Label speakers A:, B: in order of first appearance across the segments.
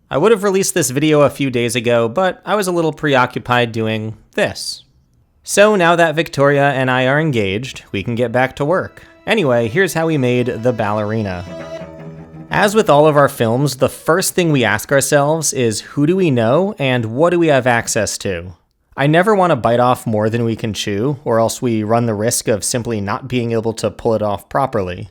A: I would have released this video a few days ago, but I was a little preoccupied doing this. So now that Victoria and I are engaged, we can get back to work. Anyway, here's how we made the Ballerina. As with all of our films, the first thing we ask ourselves is who do we know and what do we have access to? I never want to bite off more than we can chew, or else we run the risk of simply not being able to pull it off properly.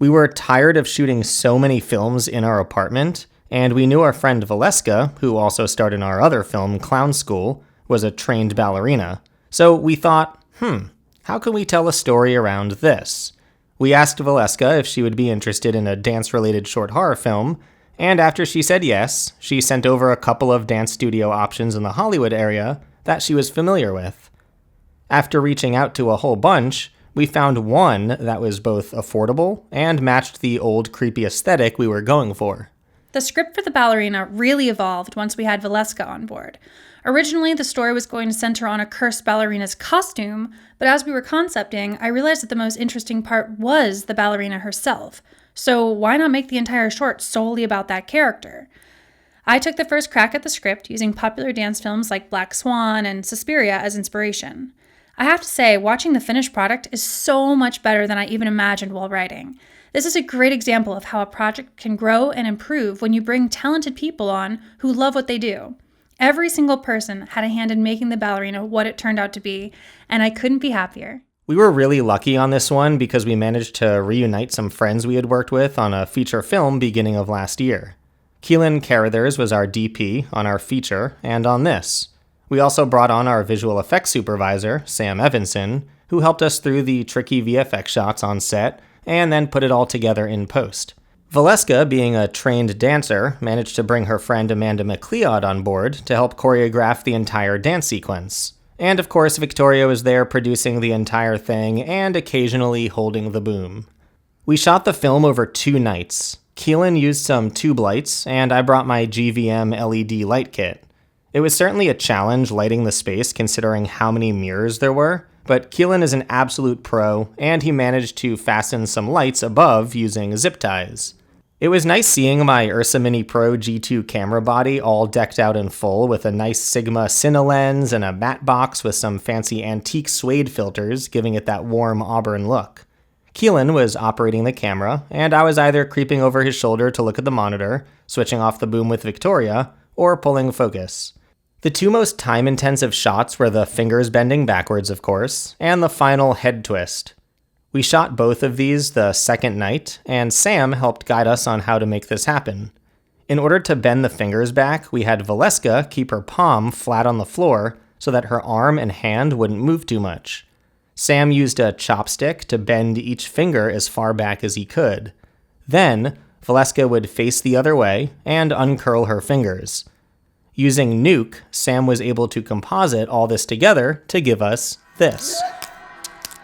A: We were tired of shooting so many films in our apartment, and we knew our friend Valeska, who also starred in our other film, Clown School, was a trained ballerina. So we thought, how can we tell a story around this? We asked Valeska if she would be interested in a dance-related short horror film, and after she said yes, she sent over a couple of dance studio options in the Hollywood area that she was familiar with. After reaching out to a whole bunch, we found one that was both affordable and matched the old creepy aesthetic we were going for.
B: The script for the Ballerina really evolved once we had Valeska on board. Originally, the story was going to center on a cursed ballerina's costume, but as we were concepting, I realized that the most interesting part was the ballerina herself. So why not make the entire short solely about that character? I took the first crack at the script using popular dance films like Black Swan and Suspiria as inspiration. I have to say, watching the finished product is so much better than I even imagined while writing. This is a great example of how a project can grow and improve when you bring talented people on who love what they do. Every single person had a hand in making the Ballerina what it turned out to be, and I couldn't be happier.
A: We were really lucky on this one because we managed to reunite some friends we had worked with on a feature film beginning of last year. Keelan Carothers was our DP on our feature and on this. We also brought on our visual effects supervisor, Sam.Evenson, who helped us through the tricky VFX shots on set and then put it all together in post. Valeska, being a trained dancer, managed to bring her friend Amanda MacLeod on board to help choreograph the entire dance sequence. And of course, Victoria was there producing the entire thing and occasionally holding the boom. We shot the film over 2 nights. Keelan used some tube lights, and I brought my GVM LED light kit. It was certainly a challenge lighting the space considering how many mirrors there were, but Keelan is an absolute pro, and he managed to fasten some lights above using zip ties. It was nice seeing my Ursa Mini Pro G2 camera body all decked out in full with a nice Sigma Cine lens and a matte box with some fancy antique suede filters, giving it that warm auburn look. Keelan was operating the camera, and I was either creeping over his shoulder to look at the monitor, switching off the boom with Victoria, or pulling focus. The 2 most time-intensive shots were the fingers bending backwards, of course, and the final head twist. We shot both of these the second night, and Sam helped guide us on how to make this happen. In order to bend the fingers back, we had Valeska keep her palm flat on the floor so that her arm and hand wouldn't move too much. Sam used a chopstick to bend each finger as far back as he could. Then, Valeska would face the other way and uncurl her fingers. Using Nuke, Sam was able to composite all this together to give us this.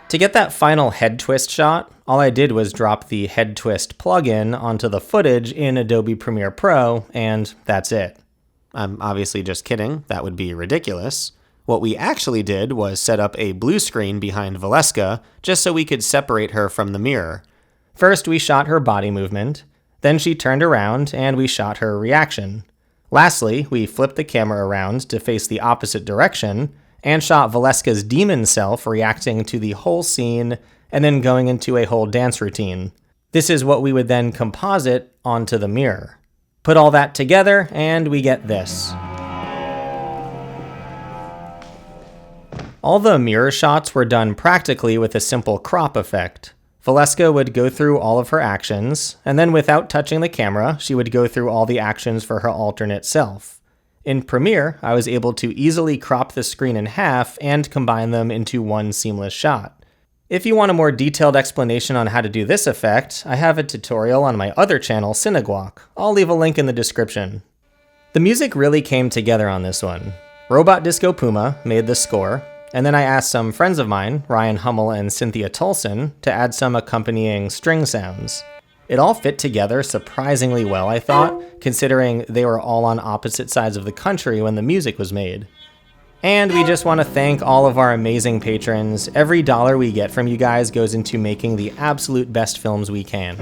A: To get that final head twist shot, all I did was drop the head twist plugin onto the footage in Adobe Premiere Pro, and that's it. I'm obviously just kidding, that would be ridiculous. What we actually did was set up a blue screen behind Valeska just so we could separate her from the mirror. First, we shot her body movement, then she turned around and we shot her reaction. Lastly, we flipped the camera around to face the opposite direction and shot Valeska's demon self reacting to the whole scene and then going into a whole dance routine. This is what we would then composite onto the mirror. Put all that together and we get this. All the mirror shots were done practically with a simple crop effect. Valeska would go through all of her actions, and then without touching the camera, she would go through all the actions for her alternate self. In Premiere, I was able to easily crop the screen in half and combine them into one seamless shot. If you want a more detailed explanation on how to do this effect, I have a tutorial on my other channel, Cineguac. I'll leave a link in the description. The music really came together on this one. Robot Disco Puma made the score, and then I asked some friends of mine, Ryan Hummel and Cynthia Tolson, to add some accompanying string sounds. It all fit together surprisingly well, I thought, considering they were all on opposite sides of the country when the music was made. And we just want to thank all of our amazing patrons. Every dollar we get from you guys goes into making the absolute best films we can.